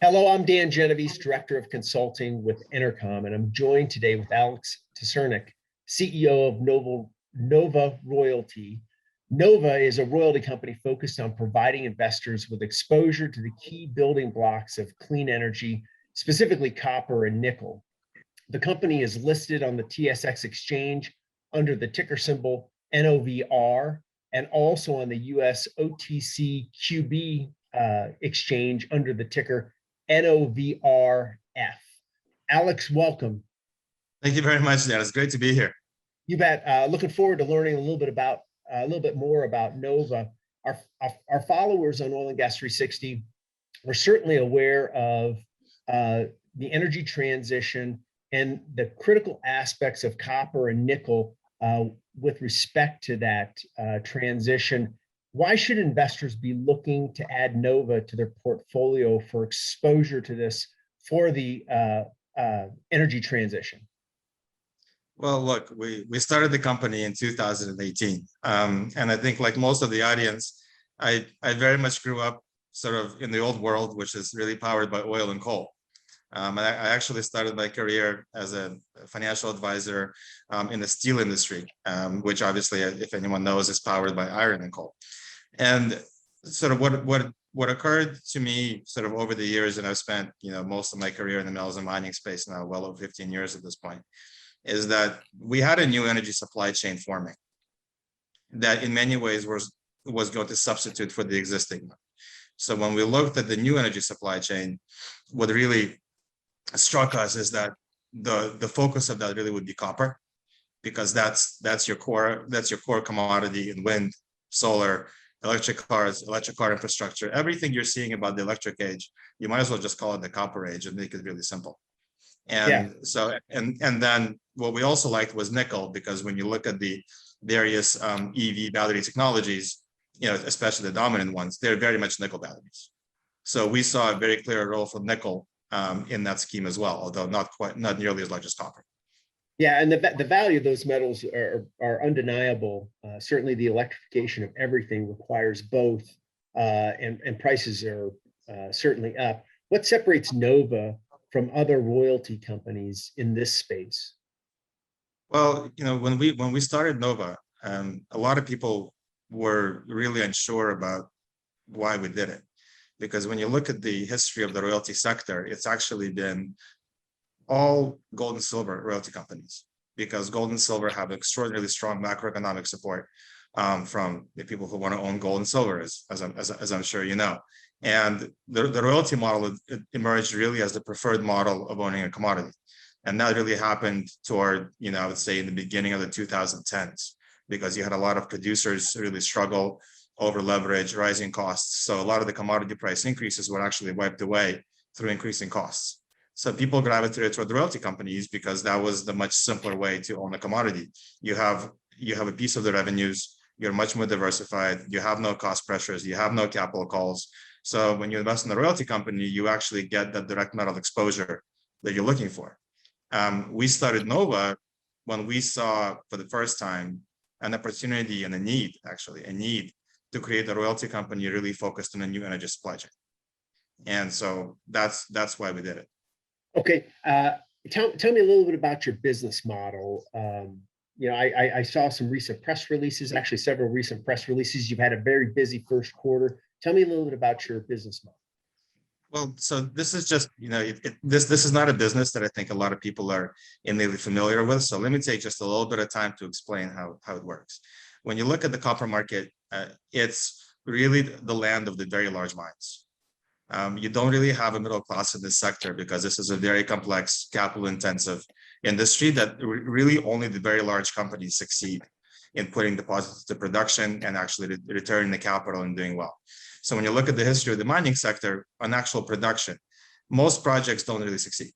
Hello, I'm Dan Genovese, Director of Consulting with Intercom, and I'm joined today with Alex Tsernick, CEO of Nova Royalty. Nova is a royalty company focused on providing investors with exposure to the key building blocks of clean energy, specifically copper and nickel. The company is listed on the TSX exchange under the ticker symbol NOVR and also on the US OTCQB exchange under the ticker NOVRF. Alex, welcome. Thank you very much, Dan. It's great to be here. You bet. Looking forward to learning a little bit more about Nova. Our followers on Oil and Gas 360 are certainly aware of the energy transition and the critical aspects of copper and nickel with respect to that transition. Why should investors be looking to add Nova to their portfolio for exposure to this for the energy transition? Well, look, we started the company in 2018. And I think like most of the audience, I very much grew up sort of in the old world, which is really powered by oil and coal. I actually started my career as a financial advisor in the steel industry, which obviously, if anyone knows, is powered by iron and coal. And sort of what occurred to me sort of over the years, and I've spent most of my career in the metals and mining space now, well over 15 years at this point, is that we had a new energy supply chain forming that in many ways was going to substitute for the existing one. So when we looked at the new energy supply chain, what really struck us is that the focus of that really would be copper, because that's your core commodity in wind, solar, electric cars, electric car infrastructure. Everything you're seeing about the electric age, you might as well just call it the copper age and make it really simple. And so then what we also liked was nickel, because when you look at the various EV battery technologies, especially the dominant ones, they're very much nickel batteries. So we saw a very clear role for nickel in that scheme as well, although not nearly as large as copper. Yeah, and the value of those metals are undeniable. Certainly the electrification of everything requires both, and prices are certainly up. What separates Nova from other royalty companies in this space? Well, when we started Nova, a lot of people were really unsure about why we did it. Because when you look at the history of the royalty sector, it's actually been all gold and silver royalty companies, because gold and silver have extraordinarily strong macroeconomic support from the people who want to own gold and silver, as I'm sure you know. And the royalty model emerged really as the preferred model of owning a commodity. And that really happened toward, I would say in the beginning of the 2010s, because you had a lot of producers really struggle over leverage, rising costs. So a lot of the commodity price increases were actually wiped away through increasing costs. So people gravitated toward the royalty companies because that was the much simpler way to own a commodity. You have a piece of the revenues, you're much more diversified, you have no cost pressures, you have no capital calls. So when you invest in a royalty company, you actually get that direct metal exposure that you're looking for. We started Nova when we saw for the first time an opportunity and a need to create a royalty company really focused on a new energy supply chain. And so that's why we did it. Okay, tell me a little bit about your business model. I saw some recent press releases, actually several recent press releases. You've had a very busy first quarter. Tell me a little bit about your business model. Well, so this is just, this is not a business that I think a lot of people are innately familiar with. So let me take just a little bit of time to explain how it works. When you look at the copper market, it's really the land of the very large mines. You don't really have a middle class in this sector because this is a very complex, capital-intensive industry that really only the very large companies succeed in putting deposits to production and actually returning the capital and doing well. So when you look at the history of the mining sector on actual production, most projects don't really succeed.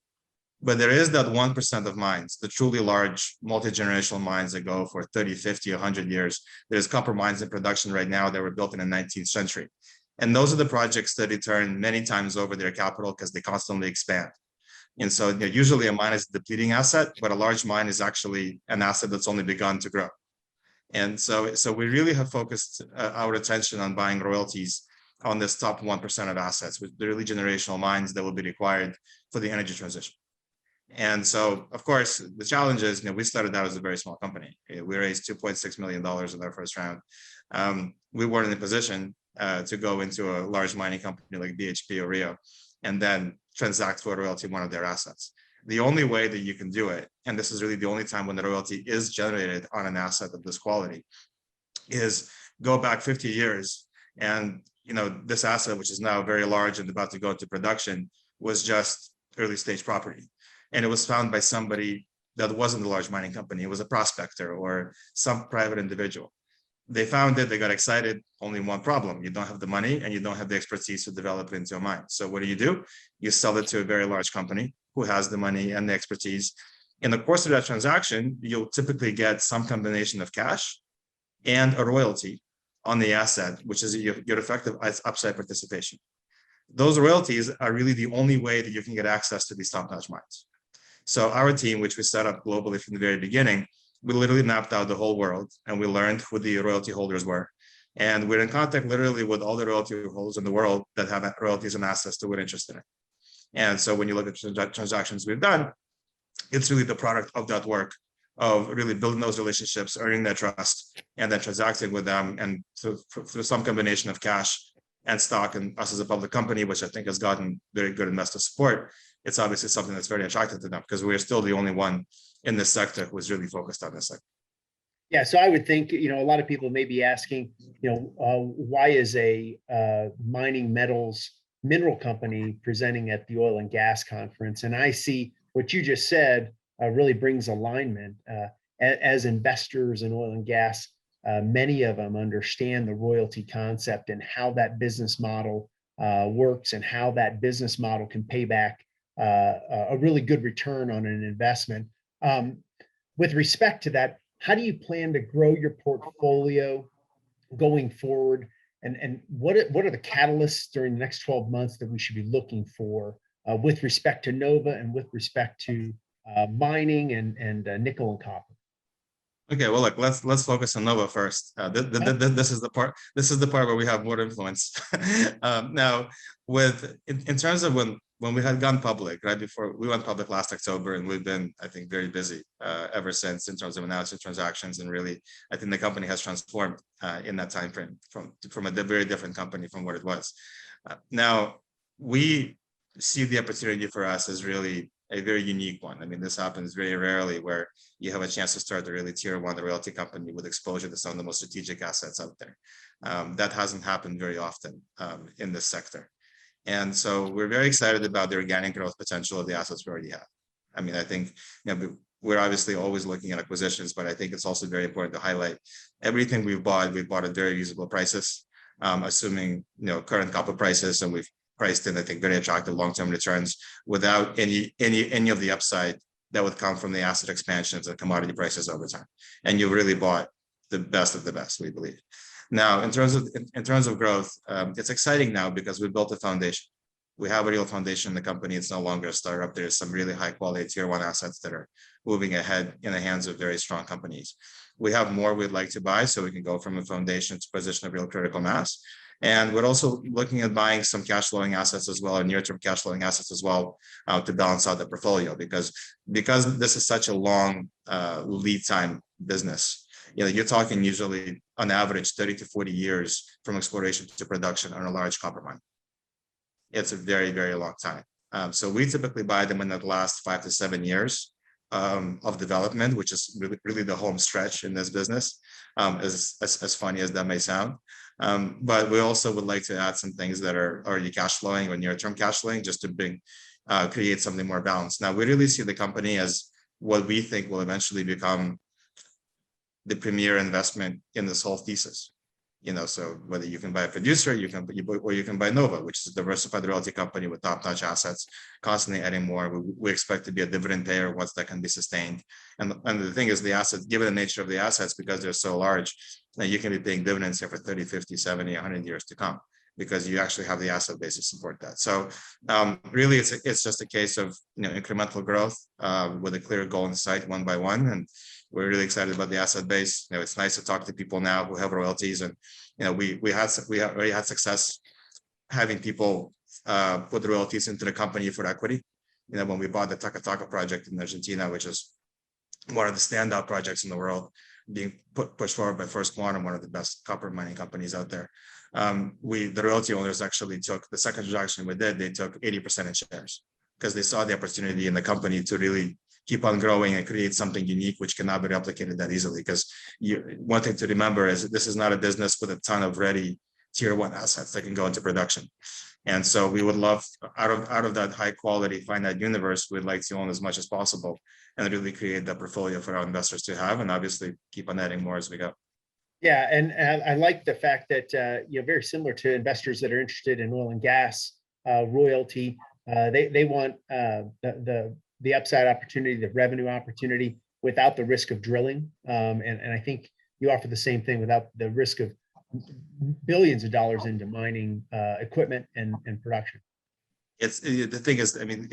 But there is that 1% of mines, the truly large multi-generational mines that go for 30, 50, 100 years. There's copper mines in production right now that were built in the 19th century. And those are the projects that return many times over their capital because they constantly expand. And so usually a mine is a depleting asset, but a large mine is actually an asset that's only begun to grow. And so we really have focused our attention on buying royalties on this top 1% of assets, with the really generational mines that will be required for the energy transition. And so, of course, the challenge is, we started out as a very small company. We raised $2.6 million in our first round. We weren't in a position to go into a large mining company like BHP or Rio and then transact for a royalty on one of their assets. The only way that you can do it, and this is really the only time when the royalty is generated on an asset of this quality, is go back 50 years. And this asset, which is now very large and about to go into production, was just early stage property. And it was found by somebody that wasn't a large mining company. It was a prospector or some private individual. They found it, they got excited. Only one problem: you don't have the money and you don't have the expertise to develop it into a mine. So what do? You sell it to a very large company who has the money and the expertise. In the course of that transaction, you'll typically get some combination of cash and a royalty on the asset, which is your effective upside participation. Those royalties are really the only way that you can get access to these top-notch mines. So our team, which we set up globally from the very beginning, we literally mapped out the whole world and we learned who the royalty holders were. And we're in contact literally with all the royalty holders in the world that have royalties and assets that we're interested in. And so when you look at the transactions we've done, it's really the product of that work, of really building those relationships, earning their trust, and then transacting with them. And so through some combination of cash and stock, and us as a public company, which I think has gotten very good investor support, it's obviously something that's very attractive to them because we're still the only one in this sector who is really focused on this sector. Yeah, so I would think, a lot of people may be asking, why is a mining metals mineral company presenting at the oil and gas conference? And I see what you just said really brings alignment. As investors in oil and gas, many of them understand the royalty concept and how that business model works and how that business model can pay back a really good return on an investment. With respect to that, how do you plan to grow your portfolio going forward? And what are the catalysts during the next 12 months that we should be looking for with respect to Nova and with respect to mining and nickel and copper? Okay, well, look, let's focus on Nova first. This is the part. This is the part where we have more influence. Now, in terms of when we had gone public, right before we went public last October, and we've been, I think, very busy ever since in terms of announcing transactions, and really, I think the company has transformed in that time frame from a very different company from what it was. Now, we see the opportunity for us as really a very unique one. I mean, this happens very rarely where you have a chance to start a really tier one royalty company with exposure to some of the most strategic assets out there. That hasn't happened very often in this sector. And so we're very excited about the organic growth potential of the assets we already have. I mean, I think we're obviously always looking at acquisitions, but I think it's also very important to highlight everything we've bought at very reasonable prices, assuming current copper prices, and we've priced in, I think, very attractive long-term returns without any of the upside that would come from the asset expansions and commodity prices over time. And you really bought the best of the best, we believe. Now, in terms of growth, it's exciting now because we built a foundation. We have a real foundation in the company. It's no longer a startup. There's some really high quality tier one assets that are moving ahead in the hands of very strong companies. We have more we'd like to buy, so we can go from a foundation to position of real critical mass. And we're also looking at buying some cash flowing assets as well, and near-term cash flowing assets as well, to balance out the portfolio, because this is such a long lead time business. You're talking usually on average 30 to 40 years from exploration to production on a large copper mine. It's a very, very long time. So we typically buy them in the last 5 to 7 years of development, which is really the home stretch in this business, as funny as that may sound. But we also would like to add some things that are already cash flowing or near-term cash flowing, just to create something more balanced. Now, we really see the company as what we think will eventually become the premier investment in this whole thesis. So whether you can buy a producer, you can buy Nova, which is a diversified royalty company with top-notch assets, constantly adding more. We expect to be a dividend payer once that can be sustained. And the thing is, the assets, given the nature of the assets, because they're so large, you can be paying dividends here for 30, 50, 70, 100 years to come, because you actually have the asset base to support that. So really, it's just a case of incremental growth with a clear goal in sight, one by one. And we're really excited about the asset base. It's nice to talk to people now who have royalties, and we already had success having people put the royalties into the company for equity. You know, when we bought the Taca Taca project in Argentina, which is one of the standout projects in the world, being pushed forward by First Quantum, one of the best copper mining companies out there. The royalty owners actually took the second transaction we did, they took 80% in shares because they saw the opportunity in the company to really keep on growing and create something unique, which cannot be replicated that easily. Because one thing to remember is this is not a business with a ton of ready tier one assets that can go into production. And so we would love out of that high quality finite universe, we'd like to own as much as possible and really create that portfolio for our investors to have, and obviously keep on adding more as we go. Yeah, and I like the fact that very similar to investors that are interested in oil and gas royalty, they want the upside opportunity, the revenue opportunity without the risk of drilling, and I think you offer the same thing without the risk of billions of dollars into mining equipment and production. The thing is, I mean,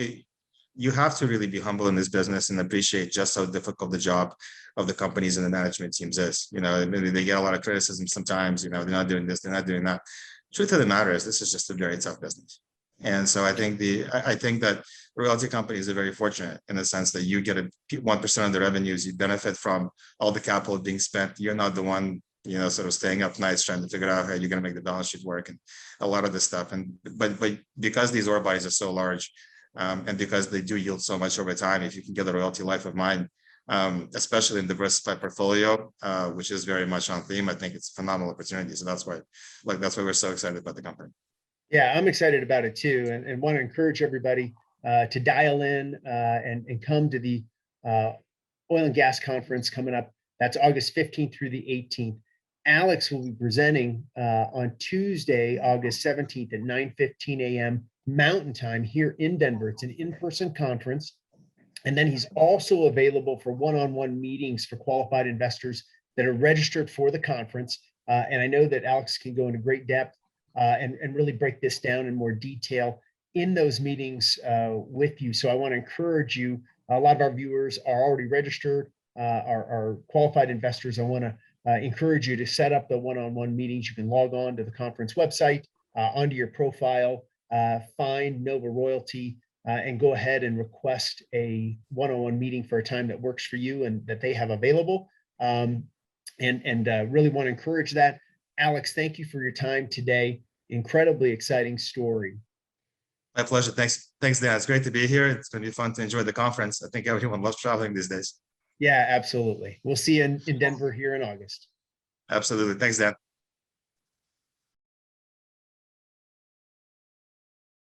you have to really be humble in this business and appreciate just how difficult the job of the companies and the management teams is. You know, maybe they get a lot of criticism sometimes, you know, they're not doing this, they're not doing that. Truth of the matter is this is just a very tough business. And so I think that royalty companies are very fortunate in the sense that you get 1% of the revenues, you benefit from all the capital being spent. You're not the one, you know, sort of staying up nights trying to figure out how you're going to make the balance sheet work and a lot of this stuff. But because these ore bodies are so large, and because they do yield so much over time, if you can get a royalty life of mine, especially in diversified portfolio, which is very much on theme, I think it's a phenomenal opportunity. So that's why we're so excited about the company. Yeah, I'm excited about it too, and want to encourage everybody to dial in and come to the oil and gas conference coming up. That's August 15th through the 18th. Alex will be presenting on Tuesday, August 17th at 9:15 a.m. Mountain Time here in Denver. It's an in-person conference. And then he's also available for one-on-one meetings for qualified investors that are registered for the conference. And I know that Alex can go into great depth and really break this down in more detail in those meetings with you. So I want to encourage you. A lot of our viewers are already registered, are qualified investors. I want to encourage you to set up the one-on-one meetings. You can log on to the conference website, onto your profile, find Nova Royalty, and go ahead and request a one-on-one meeting for a time that works for you and that they have available. And really want to encourage that. Alex, thank you for your time today. Incredibly exciting story. My pleasure. Thanks, Dan. It's great to be here. It's going to be fun to enjoy the conference. I think everyone loves traveling these days. Yeah, absolutely. We'll see you in Denver here in August. Absolutely. Thanks, Dan.